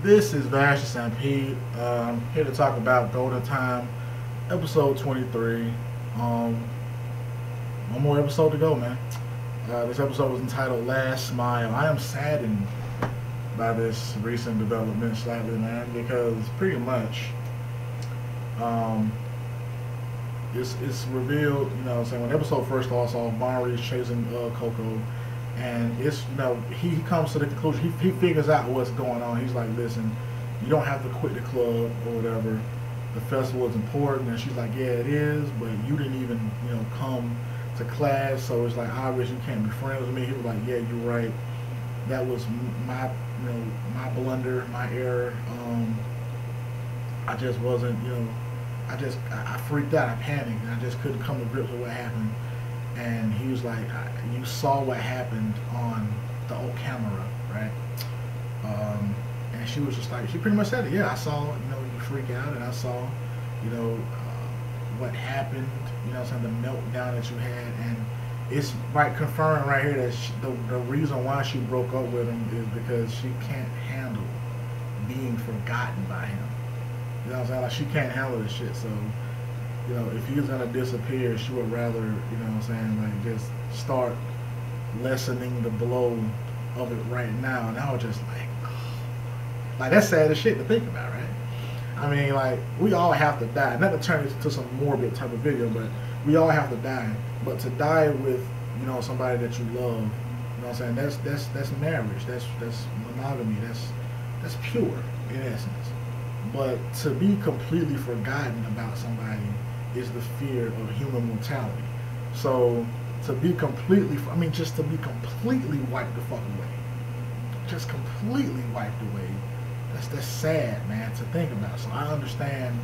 This is Vash SMP. Here to talk about Golden Time, episode 23. Um, One more episode to go, man. This episode was entitled Last Smile. I am saddened by this recent development slightly, man, because pretty much um, it's revealed, saying when the episode first starts off, Banri is chasing Coco, and he comes to the conclusion, he figures out what's going on. He's like, listen, you don't have to quit the club or whatever. The festival is important, and she's like, yeah, it is, but you didn't even come to class, so it's like obvious you can't be friends with me. He was like, yeah, you're right. That was my my blunder, my error. I just wasn't, I freaked out, I panicked, and I just couldn't come to grips with what happened. And he was like, you saw what happened on the old camera, right? And she was just like, she pretty much said it. Yeah, I saw, you freak out, and I saw, what happened, the meltdown that you had. And it's right confirming right here that the reason why she broke up with him is because she can't handle being forgotten by him. You know what I'm saying? Like, she can't handle this shit. So, if he's gonna disappear, she would rather, like just start lessening the blow of it right now. And I was just like that's sad as shit to think about, right? I mean, like, we all have to die. Not to turn it to some morbid type of video, but we all have to die. But to die with, somebody that you love, that's marriage. That's monogamy. That's pure in essence. But to be completely forgotten about somebody is the fear of human mortality. So to be completely, just to be completely wiped the fuck away, just completely wiped away. That's sad, man, to think about. So I understand,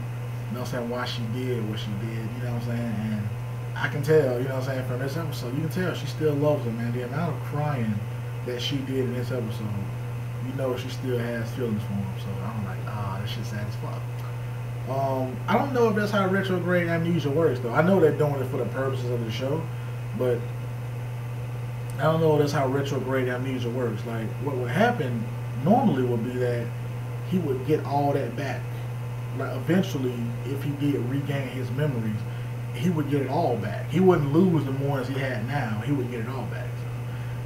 why she did what she did. And I can tell, from this episode, you can tell she still loves him, man. The amount of crying that she did in this episode, she still has feelings for him. So I'm like, this shit's sad as fuck. I don't know if that's how retrograde amnesia works, though. I know they're doing it for the purposes of the show, but I don't know if that's how retrograde amnesia works. Like, what would happen normally would be that he would get all that back. Like, eventually, if he did regain his memories, he would get it all back. He wouldn't lose the ones he had now. He would get it all back.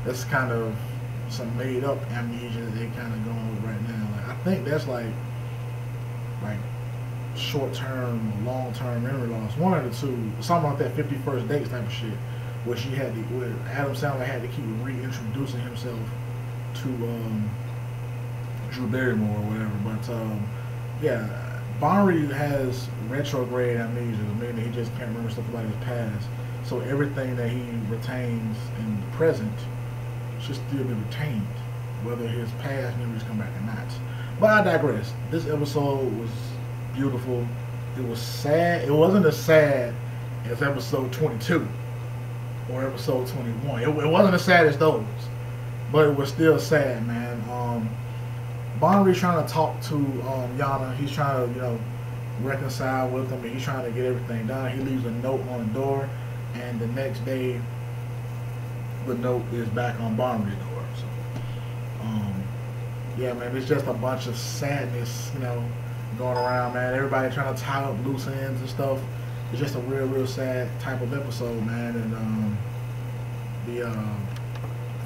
So that's kind of some made up amnesia that they kind of going with right now. Like, I think that's like short-term, long-term memory loss. One of the two. Something like that 51st dates type of shit, where where Adam Sandler had to keep reintroducing himself to Drew Barrymore or whatever. But yeah, Banri has retrograde amnesia, meaning he just can't remember stuff about his past. So everything that he retains in the present should still be retained, whether his past memories come back or not. But I digress. This episode was beautiful. It was sad. It wasn't as sad as episode 22 or episode 21. It wasn't as sad as those, but it was still sad, man. Banri's trying to talk to Yana. He's trying to, reconcile with him, and he's trying to get everything done. He leaves a note on the door, and the next day, the note is back on Banri's door. So, yeah, man, it's just a bunch of sadness, going around, man. Everybody trying to tie up loose ends and stuff. It's just a real sad type of episode, man. And the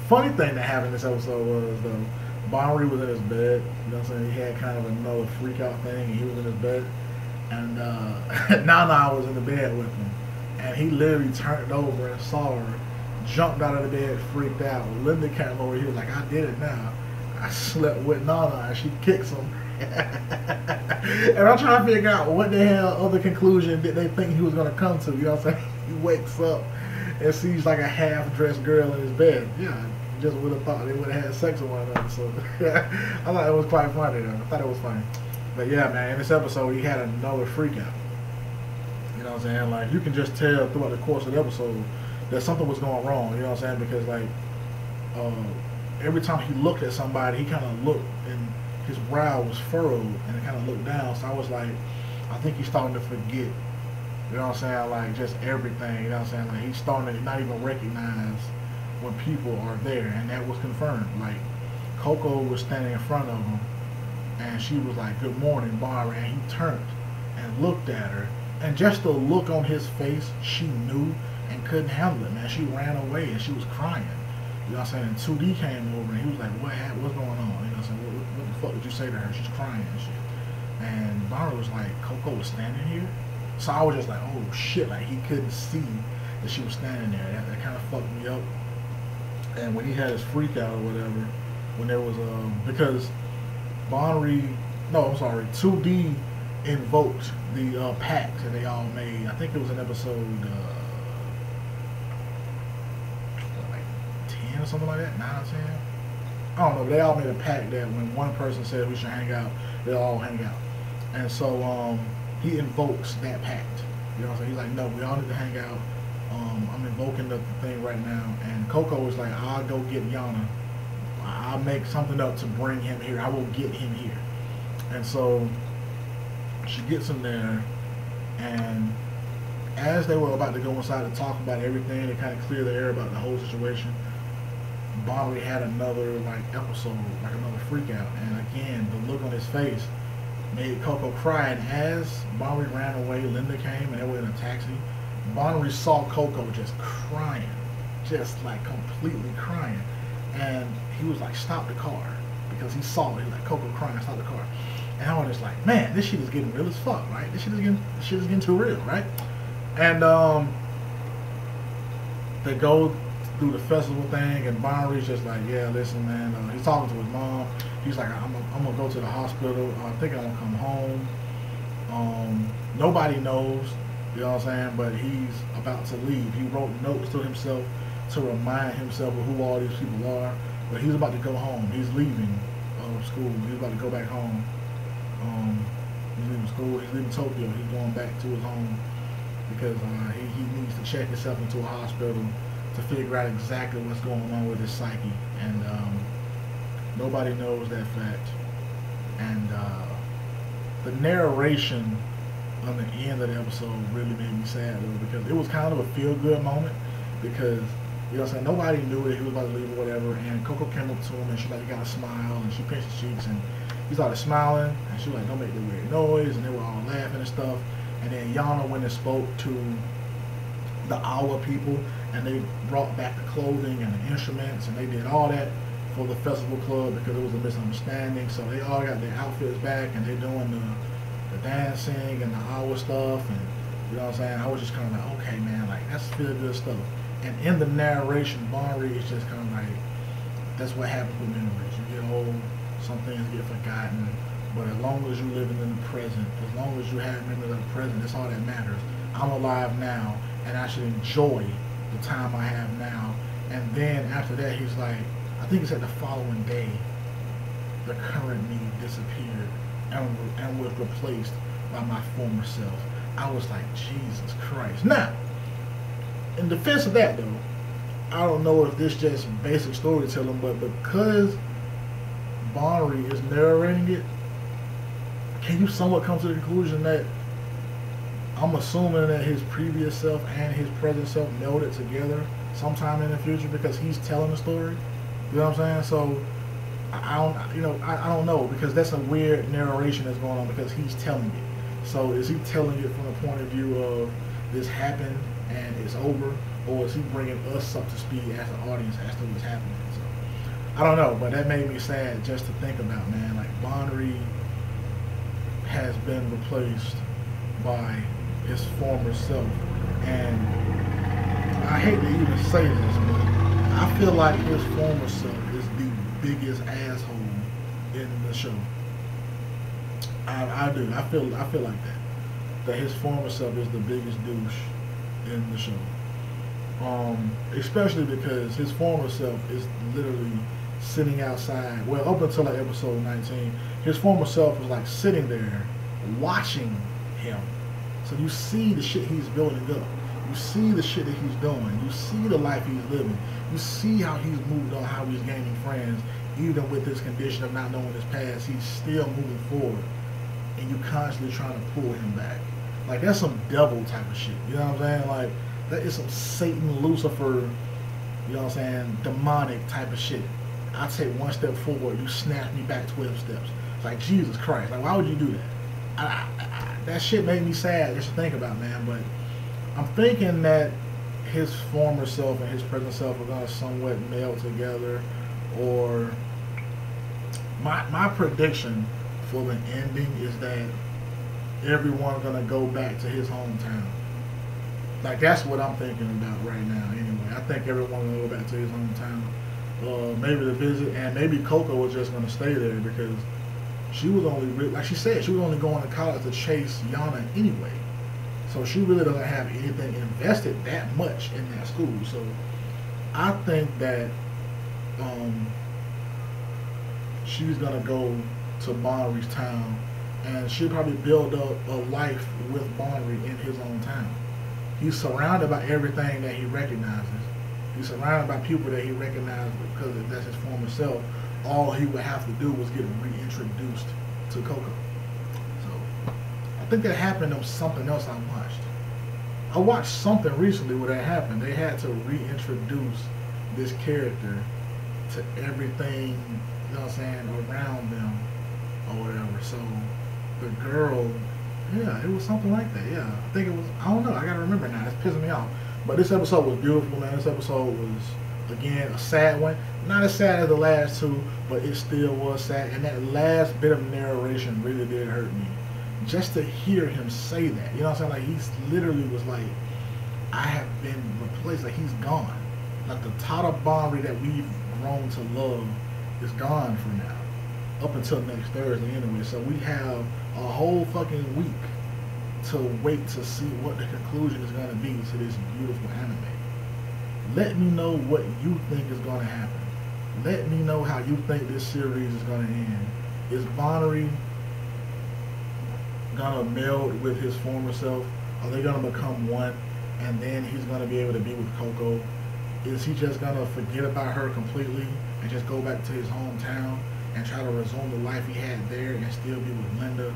funny thing that happened in this episode was, Banri was in his bed. He had kind of another freak out thing, and he was in his bed. And Nana was in the bed with him, and he literally turned over and saw her, jumped out of the bed, freaked out. Linda came over. He was like, "I did it now. I slept with Nana," and she kicks him. And I'm trying to figure out what the hell other conclusion did they think he was going to come to. He wakes up and sees like a half-dressed girl in his bed. Yeah, just would have thought they would have had sex with one another. So I thought it was quite funny, though. I thought it was funny. But yeah, man, in this episode, he had another freak out. Like, you can just tell throughout the course of the episode that something was going wrong. Because like every time he looked at somebody, he kind of looked and his brow was furrowed and it kind of looked down. So I was like, I think he's starting to forget. Like, just everything. Like, he's starting to not even recognize when people are there, and that was confirmed. Like, Coco was standing in front of him, and she was like, "Good morning, Banri," and he turned and looked at her, and just the look on his face, she knew and couldn't handle it, man. She ran away and she was crying. You know what I'm saying? And 2D came over and he was like, "What happened? What's going on?" You know what I'm saying? What the fuck did you say to her? She's crying and shit. And Banri was like, "Coco was standing here?" So I was just like, "Oh shit!" Like he couldn't see that she was standing there. That kind of fucked me up. And when he had his freak out or whatever, when there was because Banri, no, I'm sorry, 2D invoked the pact that they all made. I think it was in episode like 10 or something like that, 9 or 10. I don't know. But they all made a pact that when one person said we should hang out, they'll all hang out. And so he invokes that pact. You know what I'm saying? He's like, "No, we all need to hang out. I'm invoking the thing right now." And Coco was like, "I'll go get Yana. I'll make something up to bring him here. I will get him here." And so she gets him there, and as they were about to go inside to talk about everything, to kind of clear the air about the whole situation, Banri had another like episode, like another freak out. And again, the look on his face made Coco cry. And as Banri ran away, Linda came and they were in a taxi. Banri saw Coco just crying, just like completely crying. And he was like, "Stop the car," because he saw it. He was like, "Coco crying, stop the car." And I was just like, "Man, this shit is getting real as fuck, right? This shit is getting too real, right?" And they go through the festival thing, and Banri's just like, "Yeah, listen, man." He's talking to his mom. He's like, I'm gonna go to the hospital. I think I'm gonna come home. Nobody knows, you know what I'm saying? But he's about to leave. He wrote notes to himself to remind himself of who all these people are. But he's about to go home. He's leaving school. He's about to go back home. He's leaving school. He's leaving Tokyo. He's going back to his home because he needs to check himself into a hospital to figure out exactly what's going on with his psyche. And nobody knows that fact. And the narration on the end of the episode really made me sad though, because it was kind of a feel-good moment, because you know what I'm saying, nobody knew that he was about to leave or whatever, and Coco came up to him and she like, "You got a smile," and she pinched his cheeks and he started smiling, and she was like, "Don't make the weird noise," and they were all laughing and stuff. And then Yana went and spoke to the Awa people, and they brought back the clothing and the instruments, and they did all that for the festival club because it was a misunderstanding. So they all got their outfits back, and they're doing the dancing and the Awa stuff, and you know what I'm saying. I was just kind of like, okay, man, like that's feel good stuff. And in the narration, Banri is just kind of like, that's what happens with memories. You get old, some things get forgotten, but as long as you're living in the present, as long as you have memories of the present, that's all that matters. I'm alive now, and I should enjoy the time I have now. And then after that, he's like, I think he said the following day, the current me disappeared and was replaced by my former self. I was like, Jesus Christ. Now, in defense of that though, I don't know if this just basic storytelling, but because Banri is narrating it, can you somewhat come to the conclusion that I'm assuming that his previous self and his present self melded together sometime in the future because he's telling the story? You know what I'm saying? So I don't know, because that's a weird narration that's going on because he's telling it. So is he telling it from the point of view of this happened and it's over, or is he bringing us up to speed as an audience as to what's happening? So I don't know, but that made me sad just to think about, man. Like, Banri has been replaced by his former self, and I hate to even say this, but I feel like his former self is the biggest asshole in the show. I do. I feel like that his former self is the biggest douche in the show. Especially because his former self is literally sitting outside. Well, up until like episode 19, his former self was like sitting there watching him. So you see the shit he's building up. You see the shit that he's doing. You see the life he's living. You see how he's moved on, how he's gaining friends. Even with this condition of not knowing his past, he's still moving forward. And you constantly trying to pull him back. Like, that's some devil type of shit. You know what I'm saying? Like, that is some Satan, Lucifer, you know what I'm saying, demonic type of shit. I take one step forward, you snap me back 12 steps. It's like, Jesus Christ, like, why would you do that? That shit made me sad just to think about, man. But I'm thinking that his former self and his present self are gonna somewhat meld together, or my prediction for the ending is that everyone's gonna go back to his hometown. Like, that's what I'm thinking about right now. Anyway, I think everyone's gonna go back to his hometown, maybe to visit, and maybe Coco was just gonna stay there because she was only, like she said, she was only going to college to chase Yana anyway. So she really doesn't have anything invested that much in that school. So I think that she's gonna go to Banri's town, and she'll probably build up a life with Banri in his own town. He's surrounded by everything that he recognizes. He's surrounded by people that he recognizes because that's his former self. All he would have to do was get reintroduced to Coco. So I think that happened on something else I watched. I watched something recently where that happened. They had to reintroduce this character to everything, you know what I'm saying, around them or whatever. So the girl, yeah, it was something like that. Yeah, I think it was, I don't know, I gotta remember now. It's pissing me off. But this episode was beautiful, man. This episode was, again, a sad one. Not as sad as the last two, but it still was sad. And that last bit of narration really did hurt me. Just to hear him say that, you know what I'm saying? Like, he's literally was like, I have been replaced. Like, he's gone. Like, the Tata Banri that we've grown to love is gone for now. Up until next Thursday anyway. So we have a whole fucking week to wait to see what the conclusion is going to be to this beautiful anime. Let me know what you think is going to happen. Let me know how you think this series is going to end. Is Banri going to meld with his former self? Are they going to become one? And then he's going to be able to be with Coco? Is he just going to forget about her completely and just go back to his hometown and try to resume the life he had there and still be with Linda?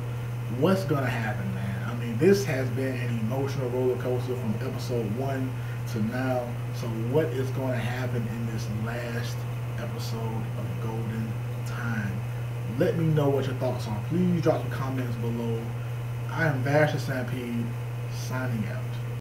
What's going to happen, man? I mean, this has been an emotional roller coaster from episode 1 to now. So what is going to happen in this last episode of Golden Time? Let me know what your thoughts are. Please drop some comments below. I am Vash Stampede, signing out.